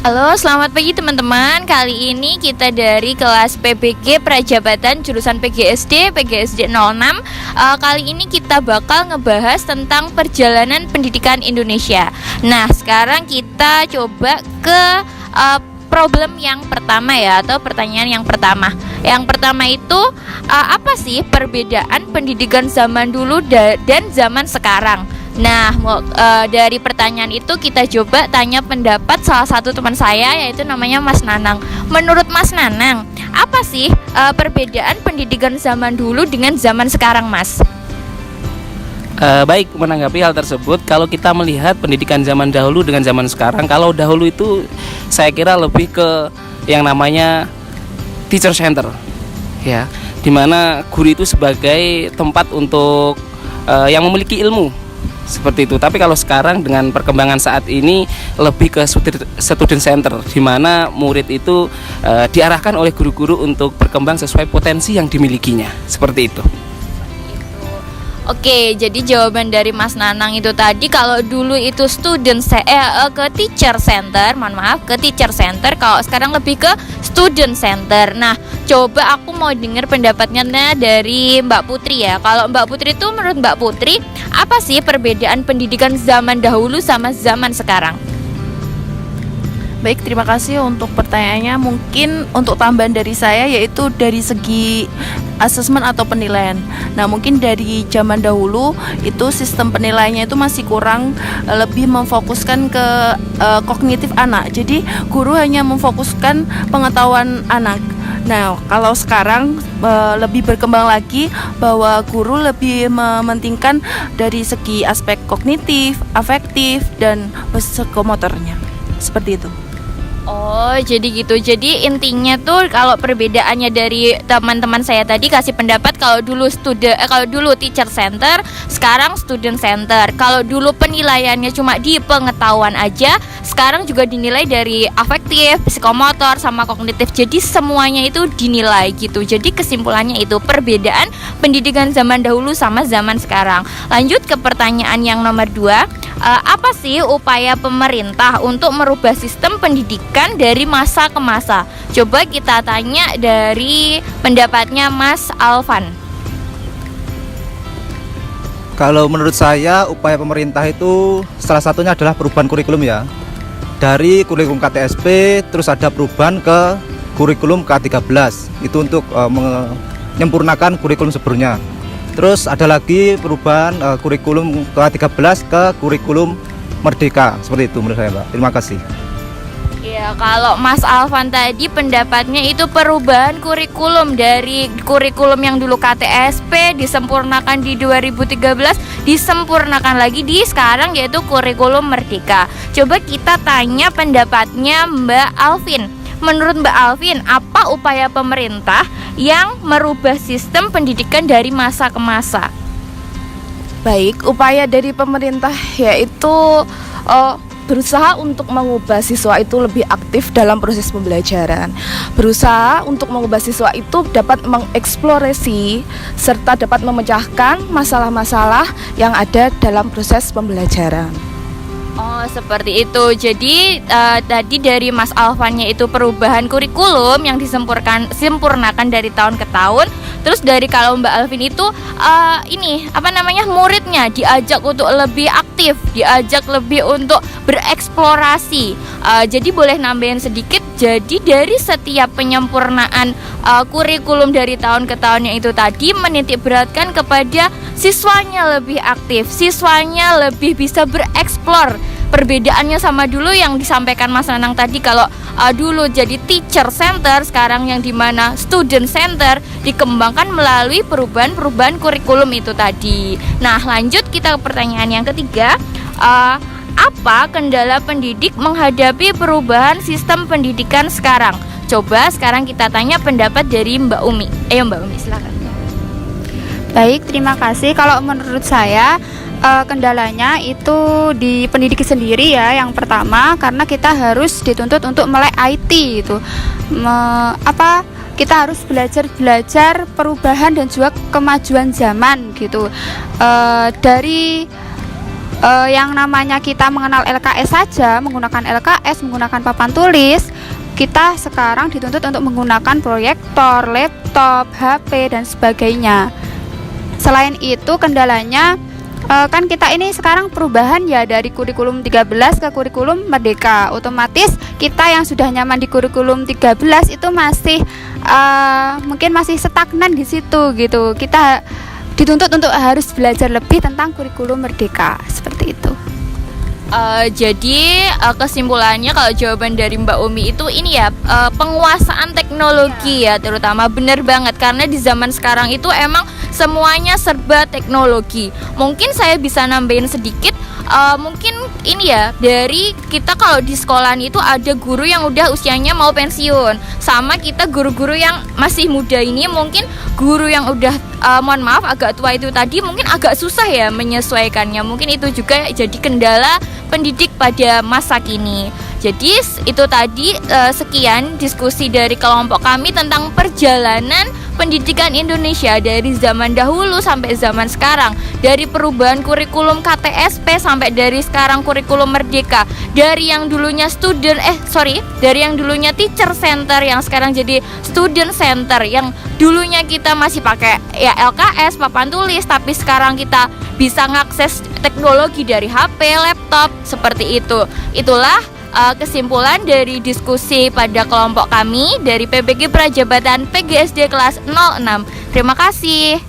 Halo, selamat pagi teman-teman. Kali ini kita dari kelas PBG Prajabatan jurusan PGSD 06. Kali ini kita bakal ngebahas tentang perjalanan pendidikan Indonesia. Nah, sekarang kita coba ke problem yang pertama ya, atau pertanyaan yang pertama. Yang pertama itu apa sih perbedaan pendidikan zaman dulu dan zaman sekarang? Nah, dari pertanyaan itu kita coba tanya pendapat salah satu teman saya, yaitu namanya Mas Nanang. Menurut Mas Nanang, apa sih perbedaan pendidikan zaman dulu dengan zaman sekarang, Mas? Baik, menanggapi hal tersebut, kalau kita melihat pendidikan zaman dahulu dengan zaman sekarang, kalau dahulu itu saya kira lebih ke yang namanya teacher center, ya, dimana guru itu sebagai tempat untuk yang memiliki ilmu. Seperti itu. Tapi kalau sekarang dengan perkembangan saat ini lebih ke student center, di mana murid itu diarahkan oleh guru-guru untuk berkembang sesuai potensi yang dimilikinya. Seperti itu. Oke, jadi jawaban dari Mas Nanang itu tadi, kalau dulu itu ke teacher center, ke teacher center, kalau sekarang lebih ke student center. Nah, coba aku mau dengar pendapatnya dari Mbak Putri ya. Kalau Mbak Putri itu, menurut Mbak Putri, apa sih perbedaan pendidikan zaman dahulu sama zaman sekarang? Baik, terima kasih untuk pertanyaannya. Mungkin untuk tambahan dari saya yaitu dari segi asesmen atau penilaian. Nah, mungkin dari zaman dahulu itu sistem penilaiannya itu masih kurang, lebih memfokuskan ke kognitif anak. Jadi guru hanya memfokuskan pengetahuan anak. Nah, kalau sekarang lebih berkembang lagi bahwa guru lebih mementingkan dari segi aspek kognitif, afektif, dan psikomotornya. Seperti itu. Oh, jadi gitu. Jadi intinya tuh, kalau perbedaannya dari teman-teman saya tadi kasih pendapat, kalau dulu teacher center, sekarang student center. Kalau dulu penilaiannya cuma di pengetahuan aja, sekarang juga dinilai dari afektif, psikomotor, sama kognitif. Jadi semuanya itu dinilai gitu. Jadi kesimpulannya itu perbedaan pendidikan zaman dahulu sama zaman sekarang. Lanjut ke pertanyaan yang nomor 2. Apa sih upaya pemerintah untuk merubah sistem pendidikan dari masa ke masa? Coba kita tanya dari pendapatnya Mas Alvan. Kalau menurut saya, upaya pemerintah itu salah satunya adalah perubahan kurikulum ya. Dari kurikulum KTSP terus ada perubahan ke kurikulum K13. Itu untuk menyempurnakan kurikulum sebelumnya. Terus ada lagi perubahan kurikulum K13 ke kurikulum Merdeka. Seperti itu menurut saya, Mbak. Terima kasih. Ya, kalau Mas Alvan tadi pendapatnya itu perubahan kurikulum dari kurikulum yang dulu KTSP disempurnakan di 2013, disempurnakan lagi di sekarang, yaitu kurikulum Merdeka. Coba kita tanya pendapatnya Mbak Alvin. Menurut Mbak Alvin, apa upaya pemerintah yang merubah sistem pendidikan dari masa ke masa? Baik, upaya dari pemerintah yaitu berusaha untuk mengubah siswa itu lebih aktif dalam proses pembelajaran. Berusaha untuk mengubah siswa itu dapat mengeksplorasi serta dapat memecahkan masalah-masalah yang ada dalam proses pembelajaran. Oh, seperti itu. Jadi tadi dari Mas Alvannya itu perubahan kurikulum yang disempurnakan dari tahun ke tahun. Terus dari kalau Mbak Alvin itu muridnya diajak untuk lebih aktif, diajak lebih untuk bereksplorasi. Jadi boleh nambahin sedikit. Jadi dari setiap penyempurnaan kurikulum dari tahun ke tahun yang itu tadi menitik beratkan kepada siswanya lebih aktif, siswanya lebih bisa bereksplor. Perbedaannya sama dulu yang disampaikan Mas Nanang tadi, kalau dulu jadi teacher center, sekarang yang dimana student center, dikembangkan melalui perubahan kurikulum itu tadi. Nah, lanjut kita ke pertanyaan yang ketiga. Apa kendala pendidik menghadapi perubahan sistem pendidikan sekarang? Coba sekarang kita tanya pendapat dari Mbak Umi. Mbak Umi, silakan. Baik, terima kasih. Kalau menurut saya, kendalanya itu di pendidik sendiri ya. Yang pertama, karena kita harus dituntut untuk melek IT itu. Kita harus belajar perubahan dan juga kemajuan zaman gitu. Dari yang namanya kita mengenal LKS saja, menggunakan LKS, menggunakan papan tulis, kita sekarang dituntut untuk menggunakan proyektor, laptop, HP, dan sebagainya. Selain itu kendalanya kan kita ini sekarang perubahan ya dari kurikulum 13 ke kurikulum Merdeka. Otomatis kita yang sudah nyaman di kurikulum 13 itu masih mungkin masih stagnan di situ gitu. Kita dituntut untuk harus belajar lebih tentang kurikulum Merdeka, seperti itu. Jadi kesimpulannya kalau jawaban dari Mbak Umi itu ini ya, penguasaan teknologi ya terutama, bener banget, karena di zaman sekarang itu emang semuanya serba teknologi. Mungkin saya bisa nambahin sedikit, mungkin ini ya, dari kita kalau di sekolahan itu ada guru yang udah usianya mau pensiun, sama kita guru-guru yang masih muda ini, mungkin guru yang udah mohon maaf agak tua itu tadi mungkin agak susah ya menyesuaikannya. Mungkin itu juga jadi kendala pendidik pada masa kini. Jadi itu tadi sekian diskusi dari kelompok kami tentang perjalanan pendidikan Indonesia dari zaman dahulu sampai zaman sekarang, dari perubahan kurikulum KTSP sampai dari sekarang kurikulum Merdeka, dari yang dulunya dari yang dulunya teacher center yang sekarang jadi student center, yang dulunya kita masih pakai ya LKS papan tulis, tapi sekarang kita bisa ngakses teknologi dari HP, laptop, seperti itu. Itulah kesimpulan dari diskusi pada kelompok kami dari PBG Prajabatan PGSD kelas 06. Terima kasih.